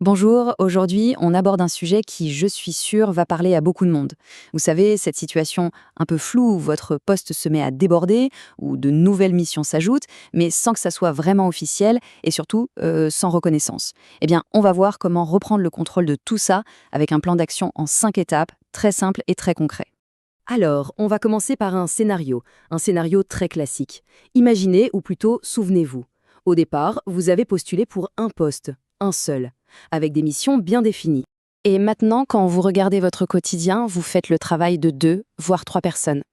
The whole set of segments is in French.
Bonjour, aujourd'hui on aborde un sujet qui, je suis sûre, va parler à beaucoup de monde. Vous savez, cette situation un peu floue où votre poste se met à déborder, où de nouvelles missions s'ajoutent, mais sans que ça soit vraiment officiel et surtout sans reconnaissance. Eh bien, on va voir comment reprendre le contrôle de tout ça avec un plan d'action en 5 étapes, très simple et très concret. Alors, on va commencer par un scénario très classique. Imaginez, ou plutôt souvenez-vous. Au départ, vous avez postulé pour un poste, un seul, avec des missions bien définies. Et maintenant, quand vous regardez votre quotidien, vous faites le travail de 2, voire 3 personnes.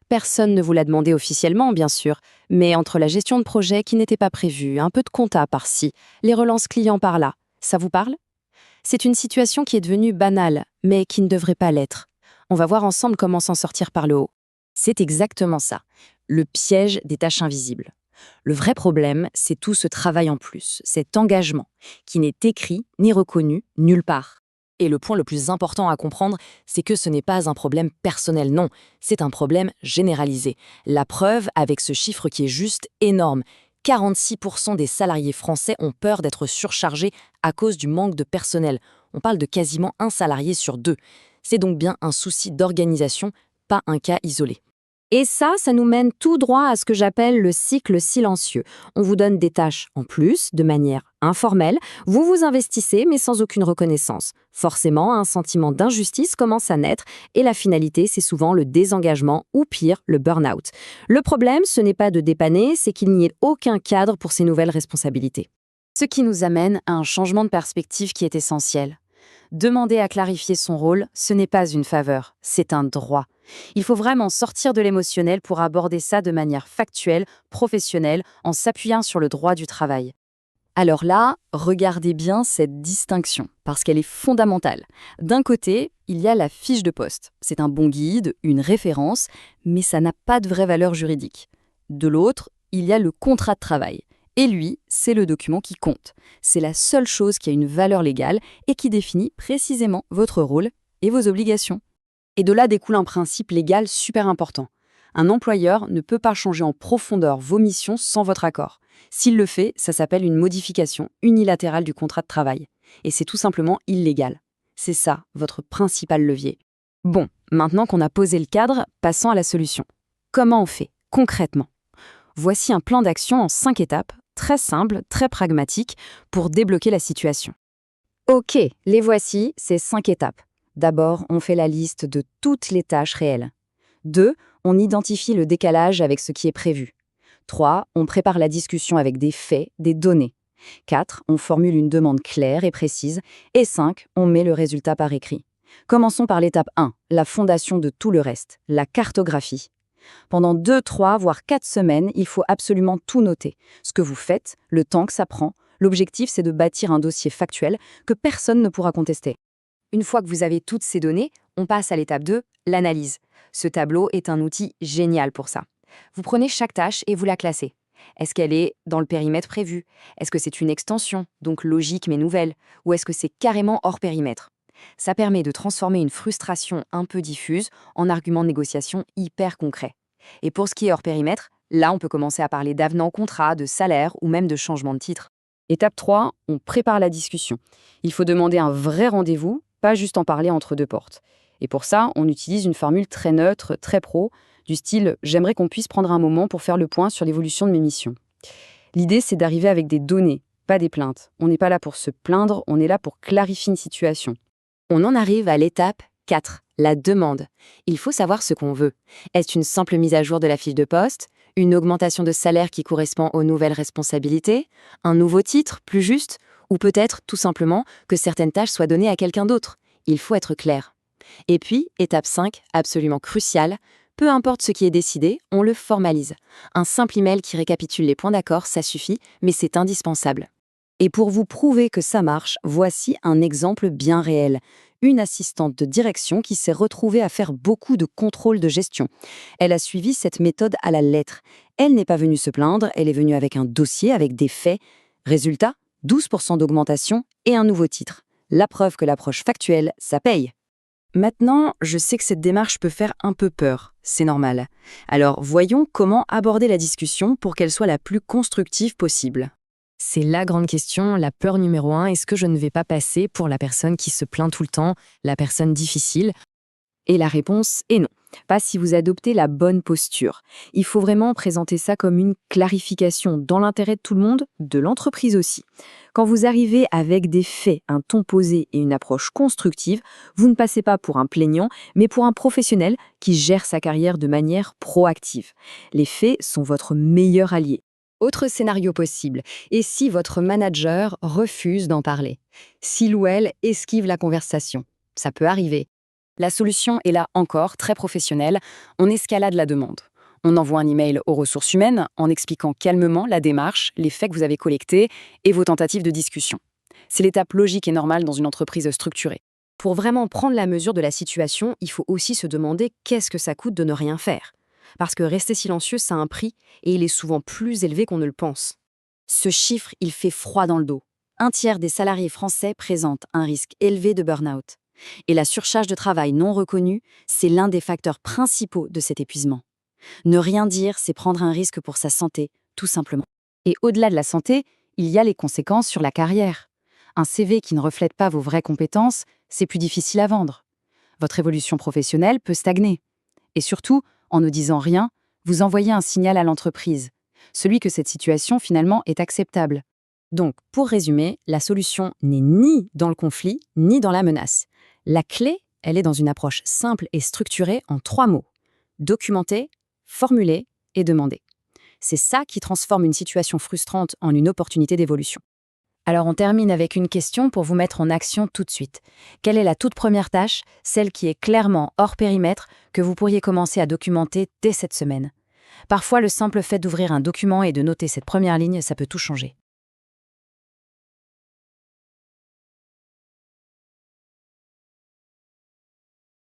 Personne ne vous l'a demandé officiellement, bien sûr, mais entre la gestion de projets qui n'était pas prévue, un peu de compta par-ci, les relances clients par-là, ça vous parle? C'est une situation qui est devenue banale, mais qui ne devrait pas l'être. On va voir ensemble comment s'en sortir par le haut. C'est exactement ça, le piège des tâches invisibles. Le vrai problème, c'est tout ce travail en plus, cet engagement, qui n'est écrit ni reconnu nulle part. Et le point le plus important à comprendre, c'est que ce n'est pas un problème personnel, non, c'est un problème généralisé. La preuve avec ce chiffre qui est juste énorme. 46% des salariés français ont peur d'être surchargés à cause du manque de personnel. On parle de quasiment un salarié sur deux. C'est donc bien un souci d'organisation, pas un cas isolé. Et ça nous mène tout droit à ce que j'appelle le cycle silencieux. On vous donne des tâches en plus, de manière informelle, vous vous investissez mais sans aucune reconnaissance. Forcément, un sentiment d'injustice commence à naître et la finalité, c'est souvent le désengagement ou pire, le burn-out. Le problème, ce n'est pas de dépanner, c'est qu'il n'y ait aucun cadre pour ces nouvelles responsabilités. Ce qui nous amène à un changement de perspective qui est essentiel. Demander à clarifier son rôle, ce n'est pas une faveur, c'est un droit. Il faut vraiment sortir de l'émotionnel pour aborder ça de manière factuelle, professionnelle, en s'appuyant sur le droit du travail. Alors là, regardez bien cette distinction, parce qu'elle est fondamentale. D'un côté, il y a la fiche de poste. C'est un bon guide, une référence, mais ça n'a pas de vraie valeur juridique. De l'autre, il y a le contrat de travail. Et lui, c'est le document qui compte. C'est la seule chose qui a une valeur légale et qui définit précisément votre rôle et vos obligations. Et de là découle un principe légal super important. Un employeur ne peut pas changer en profondeur vos missions sans votre accord. S'il le fait, ça s'appelle une modification unilatérale du contrat de travail. Et c'est tout simplement illégal. C'est ça, votre principal levier. Bon, maintenant qu'on a posé le cadre, passons à la solution. Comment on fait, concrètement? Voici un plan d'action en 5 étapes, très simple, très pragmatique, pour débloquer la situation. Ok, les voici, ces 5 étapes. D'abord, on fait la liste de toutes les tâches réelles. 2. On identifie le décalage avec ce qui est prévu. 3. On prépare la discussion avec des faits, des données. 4. On formule une demande claire et précise. Et 5. On met le résultat par écrit. Commençons par l'étape 1, la fondation de tout le reste, la cartographie. Pendant 2, 3, voire 4 semaines, il faut absolument tout noter. Ce que vous faites, le temps que ça prend. L'objectif, c'est de bâtir un dossier factuel que personne ne pourra contester. Une fois que vous avez toutes ces données, on passe à l'étape 2, l'analyse. Ce tableau est un outil génial pour ça. Vous prenez chaque tâche et vous la classez. Est-ce qu'elle est dans le périmètre prévu? Est-ce que c'est une extension, donc logique mais nouvelle? Ou est-ce que c'est carrément hors périmètre? Ça permet de transformer une frustration un peu diffuse en argument de négociation hyper concret. Et pour ce qui est hors périmètre, là on peut commencer à parler d'avenant contrat, de salaire ou même de changement de titre. Étape 3, on prépare la discussion. Il faut demander un vrai rendez-vous, pas juste en parler entre deux portes. Et pour ça, on utilise une formule très neutre, très pro, du style « j'aimerais qu'on puisse prendre un moment pour faire le point sur l'évolution de mes missions ». L'idée, c'est d'arriver avec des données, pas des plaintes. On n'est pas là pour se plaindre, on est là pour clarifier une situation. On en arrive à l'étape 4, la demande. Il faut savoir ce qu'on veut. Est-ce une simple mise à jour de la fiche de poste? Une augmentation de salaire qui correspond aux nouvelles responsabilités? Un nouveau titre, plus juste? Ou peut-être, tout simplement, que certaines tâches soient données à quelqu'un d'autre? Il faut être clair. Et puis, étape 5, absolument cruciale, peu importe ce qui est décidé, on le formalise. Un simple email qui récapitule les points d'accord, ça suffit, mais c'est indispensable. Et pour vous prouver que ça marche, voici un exemple bien réel. Une assistante de direction qui s'est retrouvée à faire beaucoup de contrôles de gestion. Elle a suivi cette méthode à la lettre. Elle n'est pas venue se plaindre, elle est venue avec un dossier, avec des faits. Résultat, 12% d'augmentation et un nouveau titre. La preuve que l'approche factuelle, ça paye. Maintenant, je sais que cette démarche peut faire un peu peur, c'est normal. Alors voyons comment aborder la discussion pour qu'elle soit la plus constructive possible. C'est la grande question, la peur numéro 1. Est-ce que je ne vais pas passer pour la personne qui se plaint tout le temps, la personne difficile? Et la réponse est non. Pas si vous adoptez la bonne posture. Il faut vraiment présenter ça comme une clarification dans l'intérêt de tout le monde, de l'entreprise aussi. Quand vous arrivez avec des faits, un ton posé et une approche constructive, vous ne passez pas pour un plaignant, mais pour un professionnel qui gère sa carrière de manière proactive. Les faits sont votre meilleur allié. Autre scénario possible, et si votre manager refuse d'en parler? S'il ou elle esquive la conversation? Ça peut arriver. La solution est là encore très professionnelle, on escalade la demande. On envoie un email aux ressources humaines en expliquant calmement la démarche, les faits que vous avez collectés et vos tentatives de discussion. C'est l'étape logique et normale dans une entreprise structurée. Pour vraiment prendre la mesure de la situation, il faut aussi se demander qu'est-ce que ça coûte de ne rien faire. Parce que rester silencieux, ça a un prix et il est souvent plus élevé qu'on ne le pense. Ce chiffre, il fait froid dans le dos. 1/3 des salariés français présentent un risque élevé de burn-out. Et la surcharge de travail non reconnue, c'est l'un des facteurs principaux de cet épuisement. Ne rien dire, c'est prendre un risque pour sa santé, tout simplement. Et au-delà de la santé, il y a les conséquences sur la carrière. Un CV qui ne reflète pas vos vraies compétences, c'est plus difficile à vendre. Votre évolution professionnelle peut stagner. Et surtout, en ne disant rien, vous envoyez un signal à l'entreprise, celui que cette situation finalement est acceptable. Donc, pour résumer, la solution n'est ni dans le conflit, ni dans la menace. La clé, elle est dans une approche simple et structurée en 3 mots. Documenter, formuler et demander. C'est ça qui transforme une situation frustrante en une opportunité d'évolution. Alors on termine avec une question pour vous mettre en action tout de suite. Quelle est la toute première tâche, celle qui est clairement hors périmètre, que vous pourriez commencer à documenter dès cette semaine? Parfois, le simple fait d'ouvrir un document et de noter cette première ligne, ça peut tout changer.